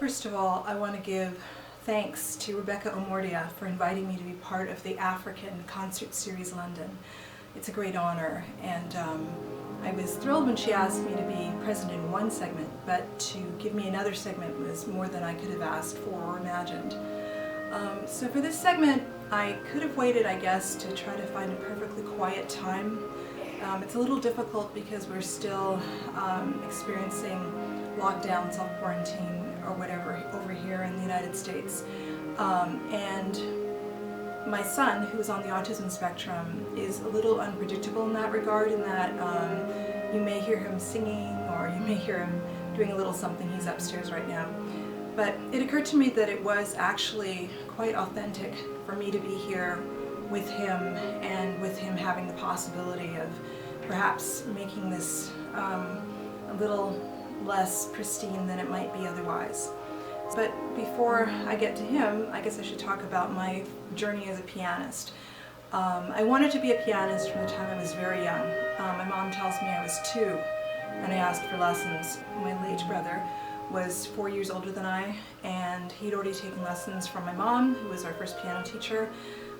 First of all, I want to give thanks to Rebecca Omordia for inviting me to be part of the African Concert Series London. It's a great honor, and I was thrilled when she asked me to be present in one segment, but to give me another segment was more than I could have asked for or imagined. So for this segment, I could have waited, I guess, to try to find a perfectly quiet time. It's a little difficult because we're still experiencing lockdown, self-quarantine, or whatever over here in the United States. And my son, who's on the autism spectrum, is a little unpredictable in that regard, in that you may hear him singing or you may hear him doing a little something. He's upstairs right now. But it occurred to me that it was actually quite authentic for me to be here with him, and with him having the possibility of perhaps making this a little less pristine than it might be otherwise. But before I get to him, I guess I should talk about my journey as a pianist. I wanted to be a pianist from the time I was very young. My mom tells me I was 2 and I asked for lessons. My late brother was 4 years older than I, and he'd already taken lessons from my mom, who was our first piano teacher.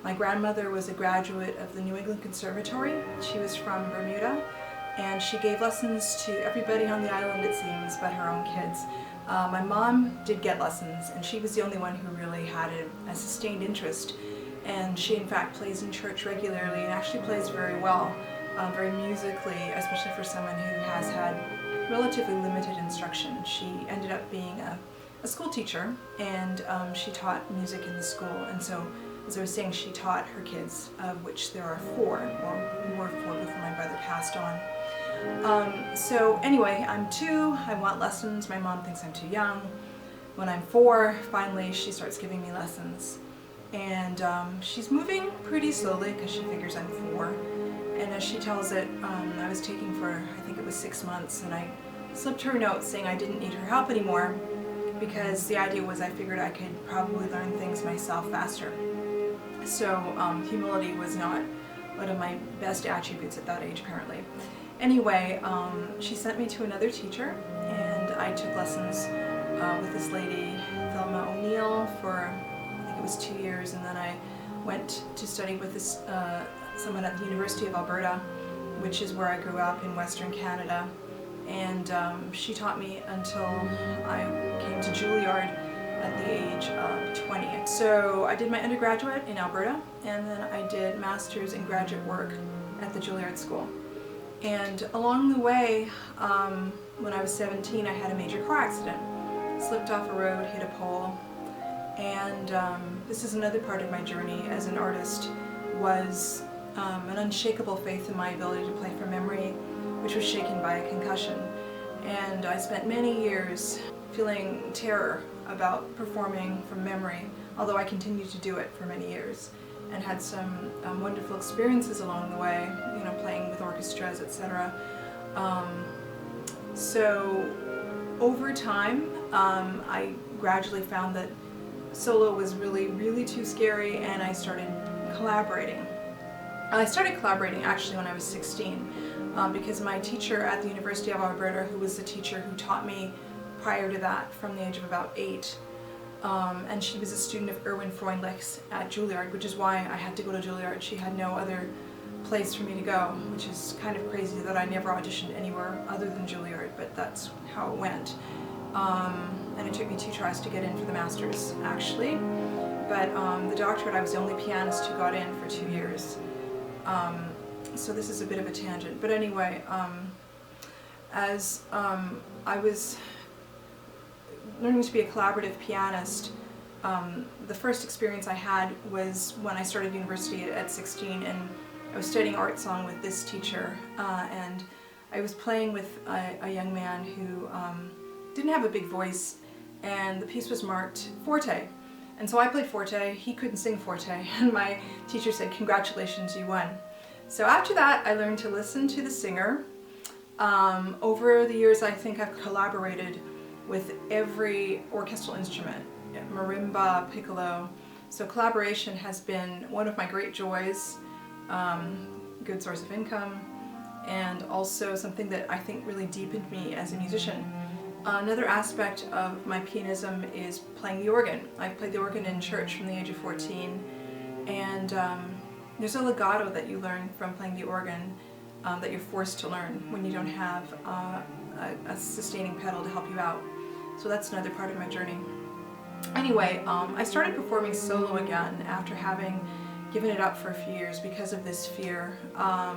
My grandmother was a graduate of the New England Conservatory. She was from Bermuda, and she gave lessons to everybody on the island, it seems, but her own kids. My mom did get lessons, and she was the only one who really had a sustained interest. And she, in fact, plays in church regularly and actually plays very well, very musically, especially for someone who has had relatively limited instruction. She ended up being a school teacher, and she taught music in the school. And so, as I was saying, she taught her kids, of which there are 4, or more 4 before my brother passed on. So anyway, I'm 2, I want lessons. My mom thinks I'm too young. When I'm 4, finally she starts giving me lessons. And she's moving pretty slowly because she figures I'm 4. And as she tells it, I was taking for, I think it was 6 months, and I slipped her a note saying I didn't need her help anymore, because the idea was I figured I could probably learn things myself faster. So humility was not one of my best attributes at that age, apparently. Anyway, she sent me to another teacher, and I took lessons with this lady, Thelma O'Neill, for I think it was 2 years, and then I went to study with this someone at the University of Alberta, which is where I grew up in Western Canada, and she taught me until I came to Juilliard at the age of 20. So I did my undergraduate in Alberta, and then I did master's and graduate work at the Juilliard School. And along the way, when I was 17, I had a major car accident. Slipped off a road, hit a pole, and this is another part of my journey as an artist, was an unshakable faith in my ability to play from memory, which was shaken by a concussion. And I spent many years feeling terror about performing from memory, although I continued to do it for many years, and had some wonderful experiences along the way, you know, playing with orchestras, etc. So over time, I gradually found that solo was really too scary, and I started collaborating. I started collaborating actually when I was 16, because my teacher at the University of Alberta, who was the teacher who taught me prior to that from the age of about 8, and she was a student of Erwin Freundlich's at Juilliard, which is why I had to go to Juilliard. She had no other place for me to go, which is kind of crazy that I never auditioned anywhere other than Juilliard, but that's how it went. And it took me 2 tries to get in for the Masters, actually. But the doctorate, I was the only pianist who got in for 2 years. So this is a bit of a tangent. But anyway, as I was learning to be a collaborative pianist, the first experience I had was when I started university at 16, and I was studying art song with this teacher, and I was playing with a young man who didn't have a big voice, and the piece was marked forte. And so I played forte, he couldn't sing forte, and my teacher said, "Congratulations, you won." So after that, I learned to listen to the singer. Over the years, I think I've collaborated with every orchestral instrument, marimba, piccolo. So collaboration has been one of my great joys, good source of income, and also something that I think really deepened me as a musician. Another aspect of my pianism is playing the organ. I played the organ in church from the age of 14, and there's a legato that you learn from playing the organ that you're forced to learn when you don't have a sustaining pedal to help you out. So that's another part of my journey. Anyway, I started performing solo again after having given it up for a few years because of this fear. My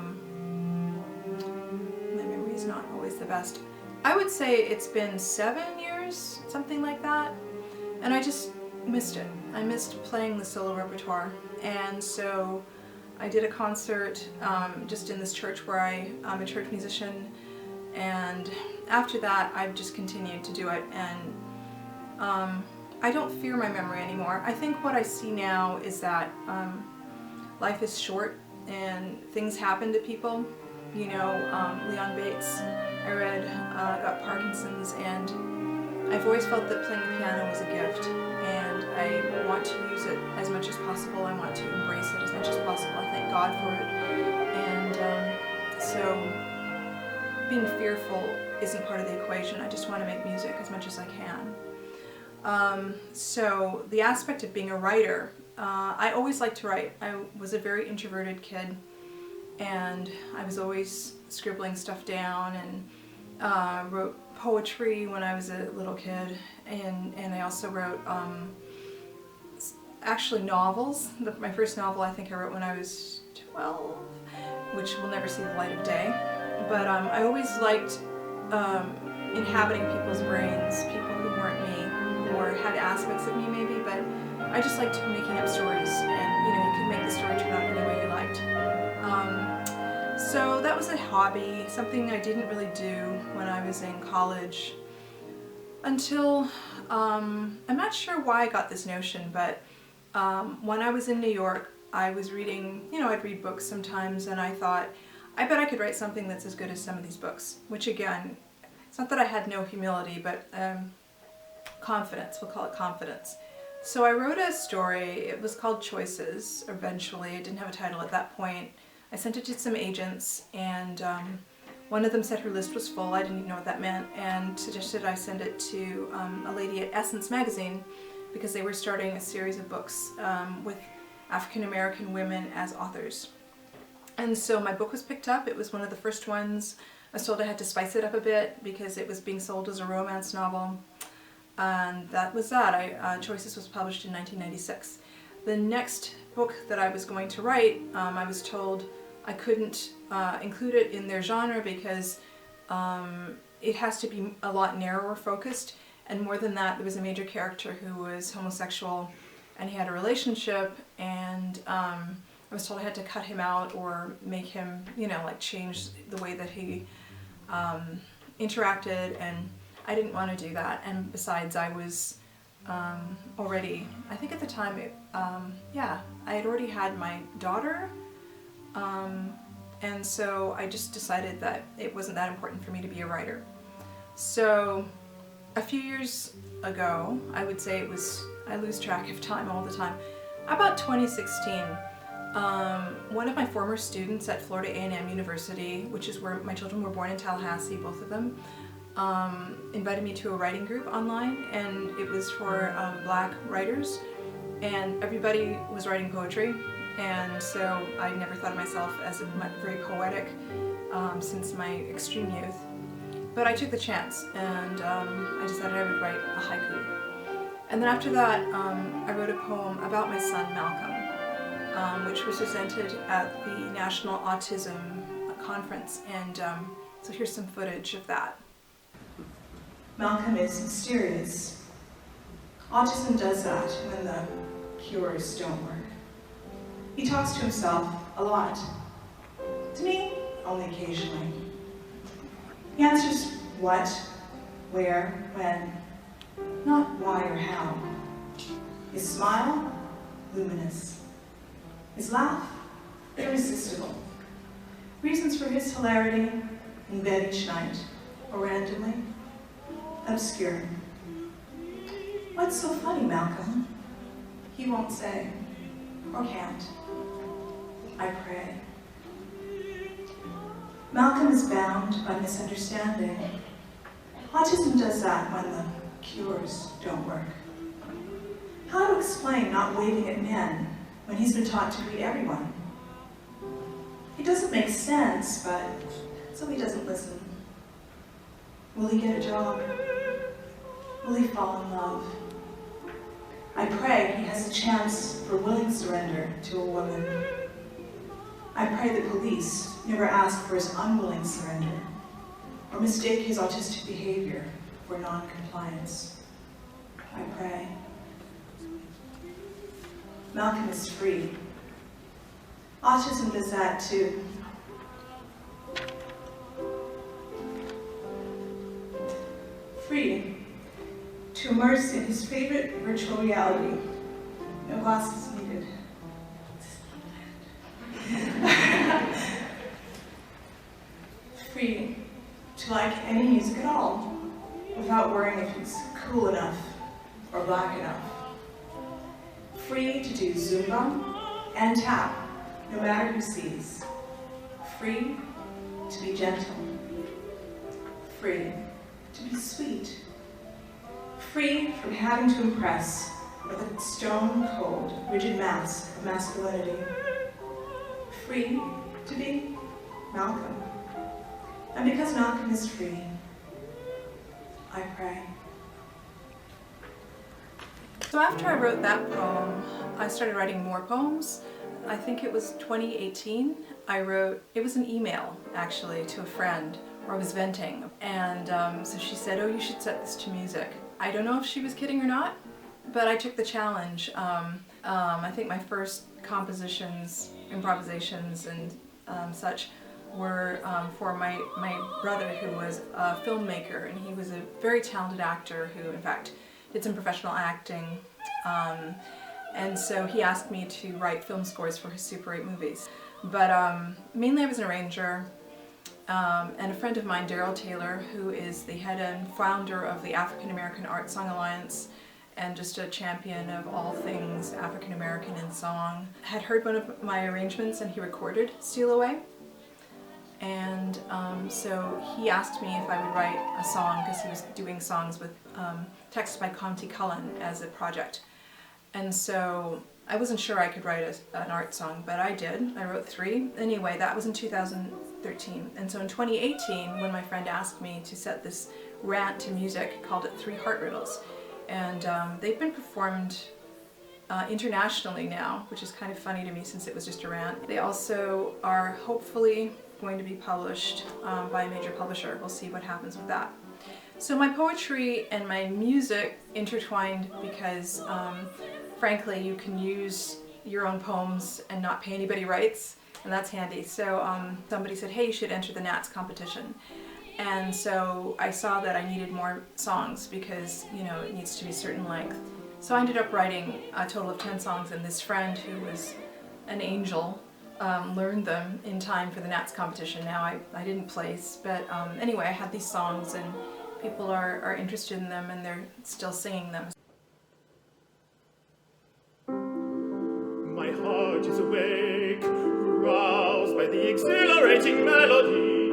memory is not always the best. I would say it's been 7 years, something like that, and I just missed it. I missed playing the solo repertoire, and so I did a concert just in this church where I'm a church musician, and after that I've just continued to do it, and I don't fear my memory anymore. I think what I see now is that life is short and things happen to people. You know, Leon Bates, I read, got Parkinson's, and I've always felt that playing the piano was a gift, and I want to use it as much as possible. I want to embrace it as much as possible. I thank God for it. And so being fearful isn't part of the equation. I just want to make music as much as I can. So the aspect of being a writer, I always liked to write. I was a very introverted kid, and I was always scribbling stuff down, and wrote poetry when I was a little kid, and I also wrote actually novels. My first novel I think I wrote when I was 12, which will never see the light of day. But I always liked inhabiting people's brains, people who weren't me, or had aspects of me maybe, but I just liked making up stories, and you know, you could make the story turn out any way you liked. So that was a hobby, something I didn't really do when I was in college until, I'm not sure why I got this notion, but when I was in New York, I was reading, you know, I'd read books sometimes, and I thought, I bet I could write something that's as good as some of these books, which again, it's not that I had no humility, but confidence, we'll call it confidence. So I wrote a story, it was called Choices, eventually, it didn't have a title at that point. I sent it to some agents, and one of them said her list was full, I didn't even know what that meant, and suggested I send it to a lady at Essence magazine, because they were starting a series of books with African American women as authors. And so my book was picked up. It was one of the first ones. I was told I had to spice it up a bit because it was being sold as a romance novel. And that was that. Choices was published in 1996. The next book that I was going to write, I was told I couldn't include it in their genre because it has to be a lot narrower focused. And more than that, there was a major character who was homosexual, and he had a relationship, and I was told I had to cut him out or make him, you know, like change the way that he interacted, and I didn't want to do that. And besides, I was already, I think at the time, yeah, I had already had my daughter, and so I just decided that it wasn't that important for me to be a writer. So a few years ago, I would say it was, I lose track of time all the time, about 2016, one of my former students at Florida A&M University, which is where my children were born in Tallahassee, both of them, invited me to a writing group online, and it was for black writers, and everybody was writing poetry, and so I never thought of myself as very poetic since my extreme youth. But I took the chance, and I decided I would write a haiku. And then after that, I wrote a poem about my son Malcolm, which was presented at the National Autism Conference, and so here's some footage of that. Malcolm is mysterious. Autism does that when the cures don't work. He talks to himself a lot. To me, only occasionally. He answers what, where, when, not why or how. His smile, luminous. His laugh, irresistible. Reasons for his hilarity, in bed each night, or randomly, obscure. What's so funny, Malcolm? He won't say, or can't. I pray. Malcolm is bound by misunderstanding. Autism does that when the cures don't work. How to explain not waving at men when he's been taught to greet everyone? It doesn't make sense, but so he doesn't listen. Will he get a job? Will he fall in love? I pray he has a chance for willing surrender to a woman. I pray the police never ask for his unwilling surrender or mistake his autistic behavior for non-compliance. I pray. Malcolm is free. Autism does that too. Free to immerse in his favorite virtual reality. No glasses needed. Free to like any music at all, without worrying if it's cool enough or black enough. Free to do Zumba and tap, no matter who sees. Free to be gentle. Free to be sweet. Free from having to impress with a stone-cold, rigid mask of masculinity. Free to be Malcolm. And because Malcolm is free, I pray. So after I wrote that poem, I started writing more poems. I think it was 2018. It was an email actually to a friend where I was venting. And so she said, oh, you should set this to music. I don't know if she was kidding or not, but I took the challenge. I think my first compositions, improvisations and such were for my brother, who was a filmmaker, and he was a very talented actor who in fact did some professional acting. And so he asked me to write film scores for his Super 8 movies. But mainly I was an arranger, and a friend of mine, Darryl Taylor, who is the head and founder of the African American Art Song Alliance and just a champion of all things African American in song, had heard one of my arrangements and he recorded Steal Away. And so he asked me if I would write a song, because he was doing songs with text by Conti Cullen as a project. And so I wasn't sure I could write an art song, but I did. I wrote 3. Anyway, that was in 2013. And so in 2018, when my friend asked me to set this rant to music, called it 3 Heart Riddles. And they've been performed internationally now, which is kind of funny to me since it was just a rant. They also are hopefully going to be published by a major publisher. We'll see what happens with that. So my poetry and my music intertwined because frankly you can use your own poems and not pay anybody rights, and that's handy. So somebody said, hey, you should enter the Nats competition. And so I saw that I needed more songs because, you know, it needs to be a certain length. So I ended up writing a total of 10 songs, and this friend who was an angel learned them in time for the Nats competition. Now I didn't place, but anyway, I had these songs and people are interested in them and they're still singing them. My heart is awake, roused by the exhilarating melody.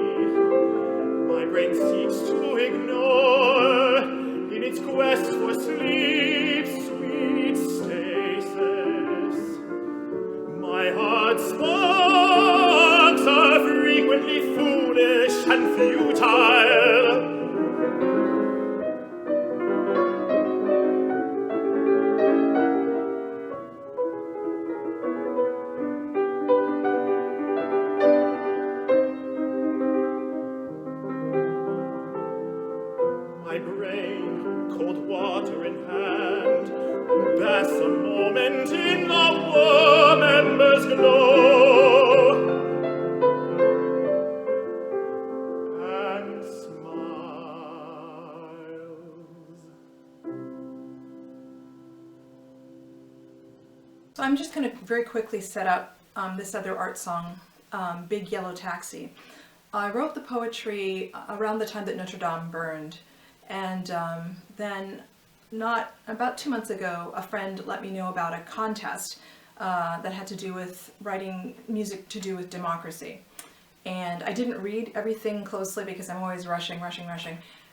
My brain seeks to ignore in its quest for sleep, sweet stasis. My heart's sparks are frequently foolish and futile. My brain, cold water in hand, basks a moment in the warm ember's glow, and smiles. So I'm just going to very quickly set up this other art song, Big Yellow Taxi. I wrote the poetry around the time that Notre Dame burned. And then about 2 months ago, a friend let me know about a contest that had to do with writing music to do with democracy. And I didn't read everything closely because I'm always rushing.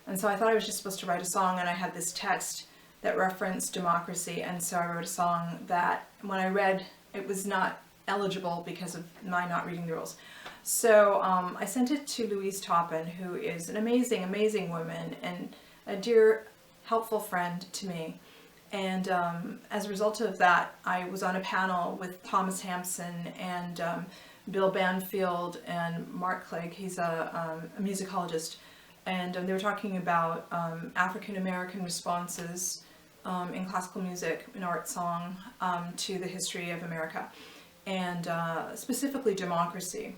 And so I thought I was just supposed to write a song, and I had this text that referenced democracy, and so I wrote a song that when I read, it was not eligible because of my not reading the rules. So I sent it to Louise Toppin, who is an amazing, amazing woman and a dear, helpful friend to me. And as a result of that, I was on a panel with Thomas Hampson and Bill Banfield and Mark Clegg. He's a musicologist. And they were talking about African American responses in classical music, in art song, to the history of America, and specifically democracy.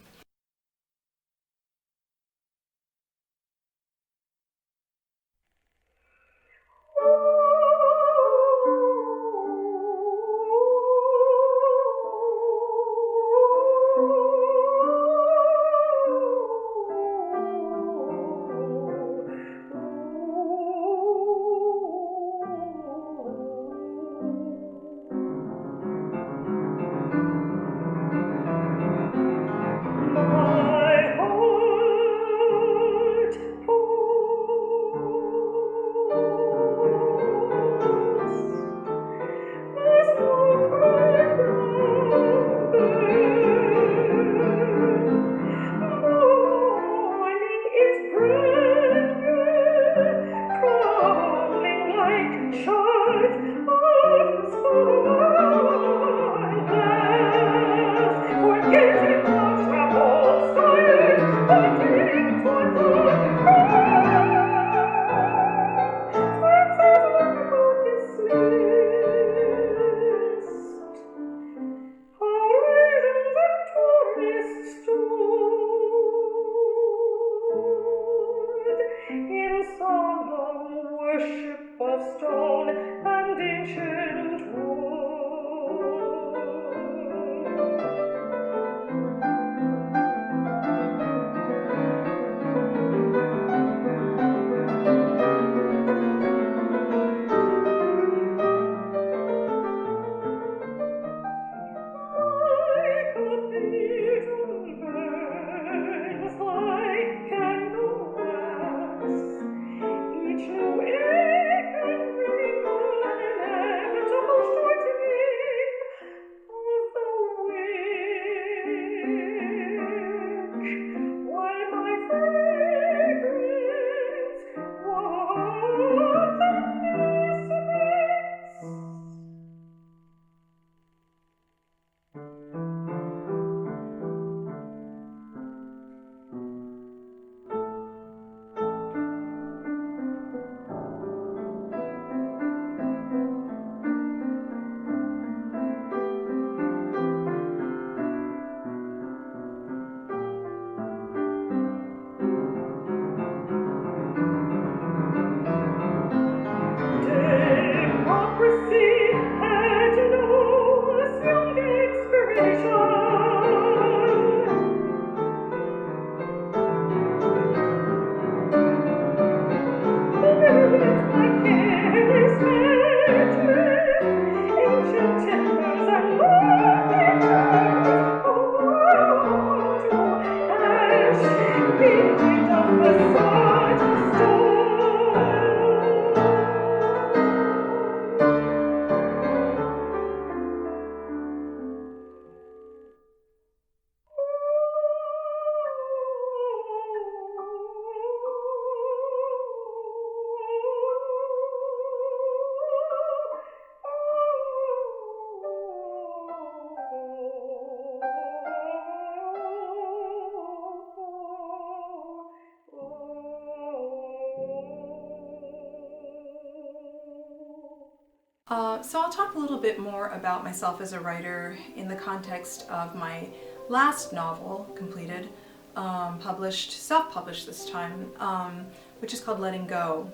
So I'll talk a little bit more about myself as a writer in the context of my last novel completed, published, self-published this time, which is called Letting Go.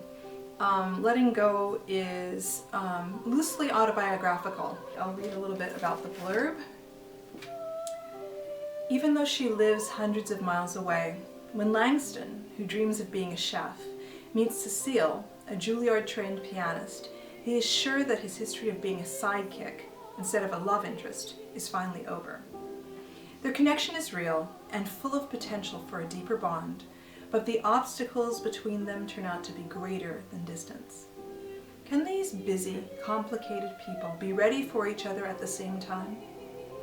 Letting Go is loosely autobiographical. I'll read a little bit about the blurb. Even though she lives hundreds of miles away, when Langston, who dreams of being a chef, meets Cecile, a Juilliard-trained pianist, he is sure that his history of being a sidekick, instead of a love interest, is finally over. Their connection is real and full of potential for a deeper bond, but the obstacles between them turn out to be greater than distance. Can these busy, complicated people be ready for each other at the same time?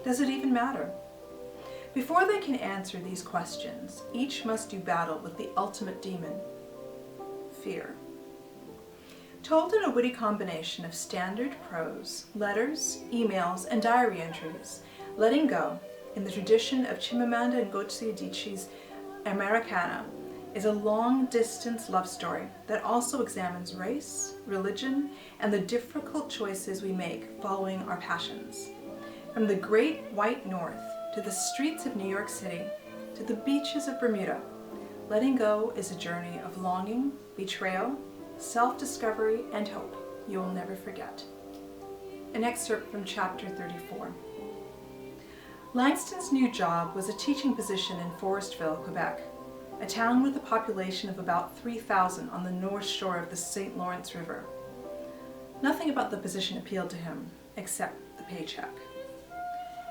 Does it even matter? Before they can answer these questions, each must do battle with the ultimate demon, fear. Told in a witty combination of standard prose, letters, emails, and diary entries, Letting Go, in the tradition of Chimamanda Ngozi Adichie's Americana, is a long-distance love story that also examines race, religion, and the difficult choices we make following our passions. From the great white north to the streets of New York City to the beaches of Bermuda, Letting Go is a journey of longing, betrayal, self-discovery, and hope you will never forget. An excerpt from chapter 34. Langston's new job was a teaching position in Forestville, Quebec, a town with a population of about 3,000 on the north shore of the St. Lawrence River. Nothing about the position appealed to him, except the paycheck.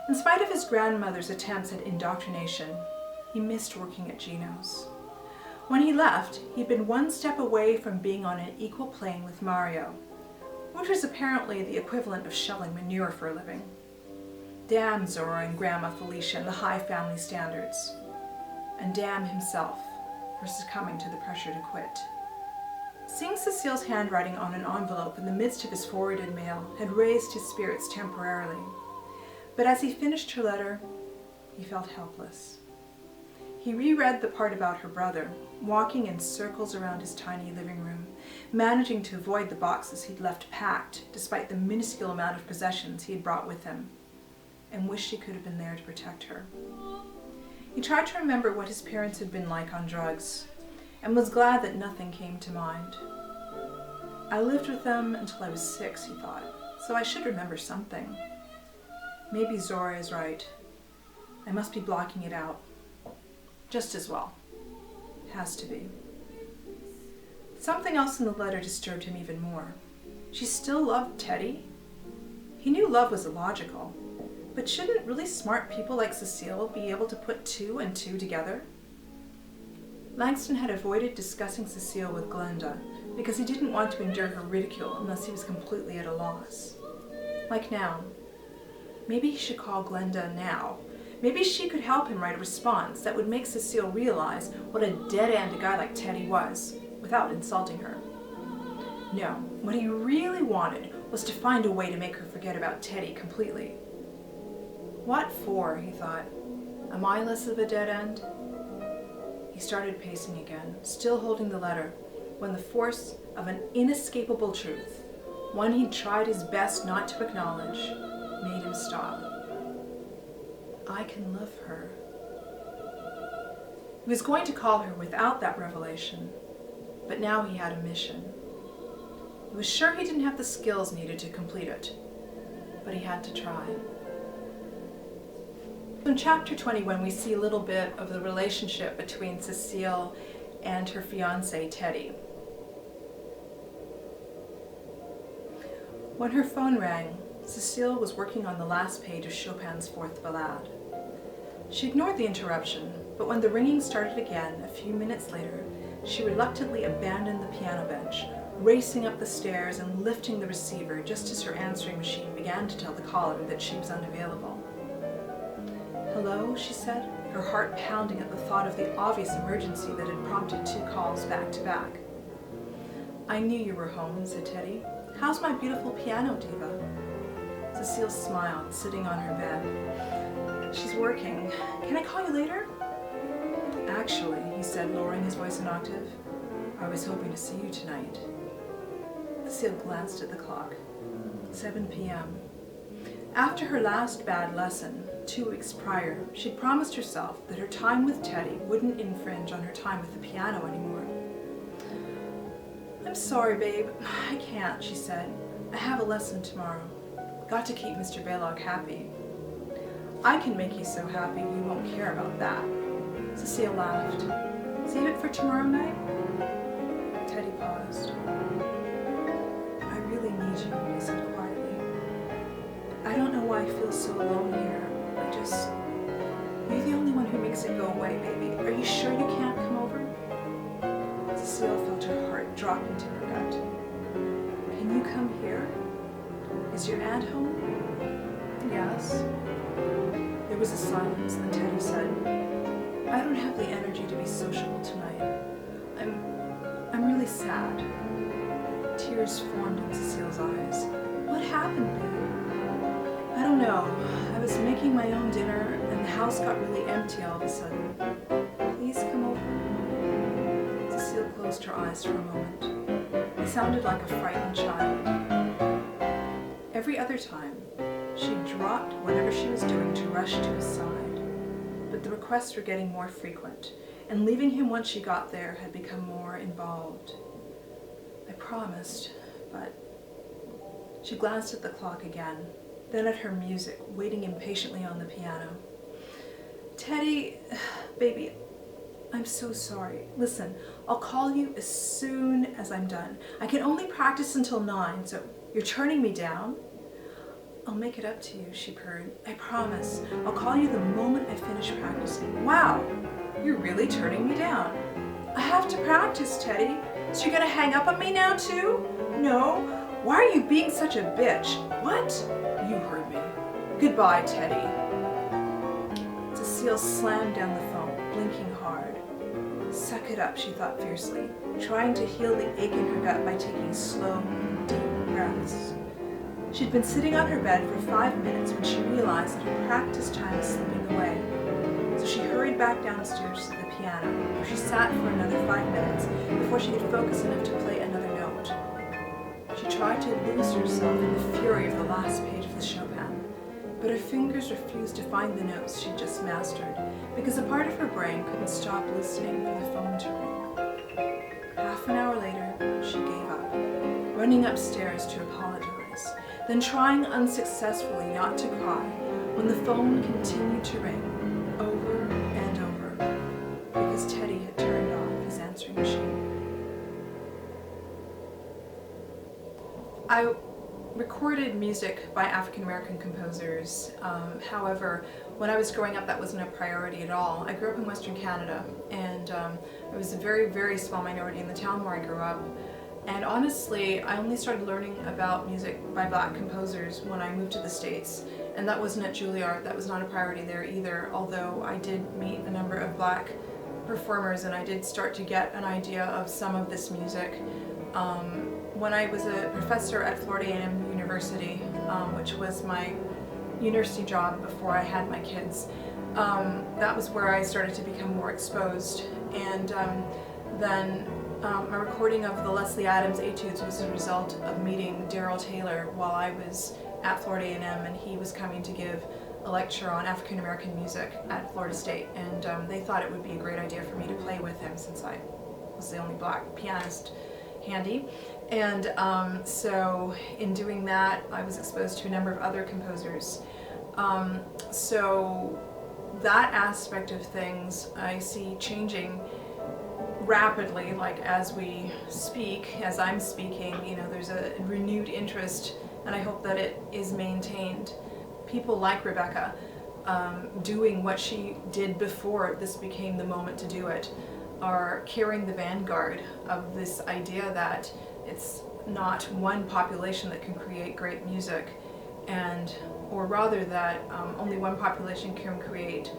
In spite of his grandmother's attempts at indoctrination, he missed working at Gino's. When he left, he'd been one step away from being on an equal plane with Mario, which was apparently the equivalent of shoveling manure for a living. Damn Zora and Grandma Felicia and the high family standards. And damn himself for succumbing to the pressure to quit. Seeing Cecile's handwriting on an envelope in the midst of his forwarded mail had raised his spirits temporarily. But as he finished her letter, he felt helpless. He reread the part about her brother, walking in circles around his tiny living room, managing to avoid the boxes he'd left packed despite the minuscule amount of possessions he had brought with him, and wished he could have been there to protect her. He tried to remember what his parents had been like on drugs, and was glad that nothing came to mind. I lived with them until I was 6, he thought, so I should remember something. Maybe Zora is right. I must be blocking it out. Just as well. Has to be. Something else in the letter disturbed him even more. She still loved Teddy? He knew love was illogical, but shouldn't really smart people like Cecile be able to put 2 and 2 together? Langston had avoided discussing Cecile with Glenda because he didn't want to endure her ridicule unless he was completely at a loss. Like now. Maybe he should call Glenda now. Maybe she could help him write a response that would make Cecile realize what a dead-end a guy like Teddy was, without insulting her. No, what he really wanted was to find a way to make her forget about Teddy completely. What for, he thought. Am I less of a dead end? He started pacing again, still holding the letter, when the force of an inescapable truth, one he'd tried his best not to acknowledge, made him stop. I can love her. He was going to call her without that revelation, but now he had a mission. He was sure he didn't have the skills needed to complete it, but he had to try. In chapter 21, we see a little bit of the relationship between Cecile and her fiancé, Teddy. When her phone rang, Cecile was working on the last page of Chopin's 4th Ballade. She ignored the interruption, but when the ringing started again a few minutes later, she reluctantly abandoned the piano bench, racing up the stairs and lifting the receiver just as her answering machine began to tell the caller that she was unavailable. "Hello," she said, her heart pounding at the thought of the obvious emergency that had prompted 2 calls back to back. "I knew you were home," said Teddy. "How's my beautiful piano diva?" Cecile smiled, sitting on her bed. "She's working. Can I call you later?" "Actually," he said, lowering his voice an octave, "I was hoping to see you tonight." Cecile glanced at the clock. 7 p.m. After her last bad lesson, 2 weeks prior, she'd promised herself that her time with Teddy wouldn't infringe on her time with the piano anymore. "I'm sorry, babe. I can't," she said. "I have a lesson tomorrow. Got to keep Mr. Balog happy." "I can make you so happy we won't care about that." Cecile laughed. "Save it for tomorrow night?" Teddy paused. "I really need you," he said quietly. "I don't know why I feel so alone here. You're the only one who makes it go away, baby. Are you sure you can't come over?" drop into her gut. "Can you come here? Is your aunt home?" "Yes." There was a silence, then Teddy said, "I don't have the energy to be sociable tonight. I'm really sad." Tears formed in Cecile's eyes. "What happened, babe?" "I don't know. I was making my own dinner and the house got really empty all of a sudden. Please come over." Cecile closed her eyes for a moment. It sounded like a frightened child. Every other time, she dropped whatever she was doing to rush to his side. But the requests were getting more frequent, and leaving him once she got there had become more involved. "I promised, but..." She glanced at the clock again, then at her music, waiting impatiently on the piano. "Teddy, baby, I'm so sorry. Listen, I'll call you as soon as I'm done. I can only practice until 9, so you're turning me down?" "I'll make it up to you," she purred. "I promise. I'll call you the moment I finish practicing." "Wow, you're really turning me down." "I have to practice, Teddy. So you're gonna hang up on me now too?" "No. Why are you being such a bitch?" "What?" "You heard me. Goodbye, Teddy." Cecile slammed down the phone, blinking hard. Suck it up, she thought fiercely, trying to heal the ache in her gut by taking slow, deep breaths. She'd been sitting on her bed for 5 minutes when she realized that her practice time was slipping away. So she hurried back downstairs to the piano, where she sat for another 5 minutes before she could focus enough to play another note. She tried to lose herself in the fury of the last page of the Chopin, but her fingers refused to find the notes she'd just mastered, because a part of her brain couldn't stop listening for the phone to ring. Half an hour later, she gave up, running upstairs to apologize, then trying unsuccessfully not to cry when the phone continued to ring over and over, because Teddy had turned off his answering machine. I recorded music by African American composers. However, when I was growing up, that wasn't a priority at all. I grew up in Western Canada, and I was a very, very small minority in the town where I grew up. And honestly, I only started learning about music by Black composers when I moved to the States. And that wasn't at Juilliard, that was not a priority there either, although I did meet a number of Black performers and I did start to get an idea of some of this music. When I was a professor at Florida A&M University, which was my university job before I had my kids, that was where I started to become more exposed. And then my recording of the Leslie Adams Etudes was a result of meeting Darryl Taylor while I was at Florida A&M, and he was coming to give a lecture on African American music at Florida State, and they thought it would be a great idea for me to play with him since I was the only Black pianist handy. And so in doing that, I was exposed to a number of other composers. So that aspect of things I see changing rapidly, like as we speak, as I'm speaking, you know, there's a renewed interest, and I hope that it is maintained. People like Rebecca doing what she did before this became the moment to do it, are carrying the vanguard of this idea that it's not one population that can create great music, and or rather that only one population can create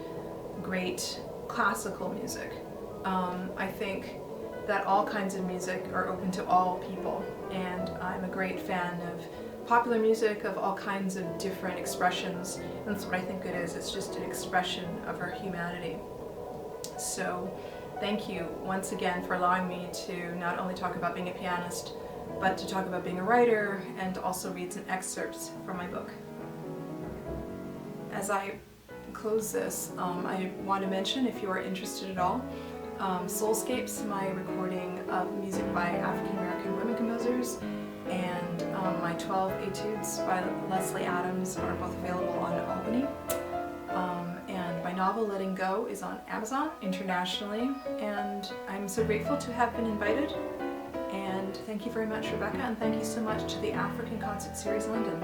great classical music. I think that all kinds of music are open to all people, and I'm a great fan of popular music, of all kinds of different expressions, and that's what I think it is. It's just an expression of our humanity. So thank you once again for allowing me to not only talk about being a pianist, but to talk about being a writer and also read some excerpts from my book. As I close this, I want to mention, if you are interested at all, Soulscapes, my recording of music by African American women composers, and my 12 etudes by Leslie Adams are both available on Albany. And my novel Letting Go is on Amazon internationally, and I'm so grateful to have been invited. And thank you very much, Rebecca, and thank you so much to the African Concert Series London.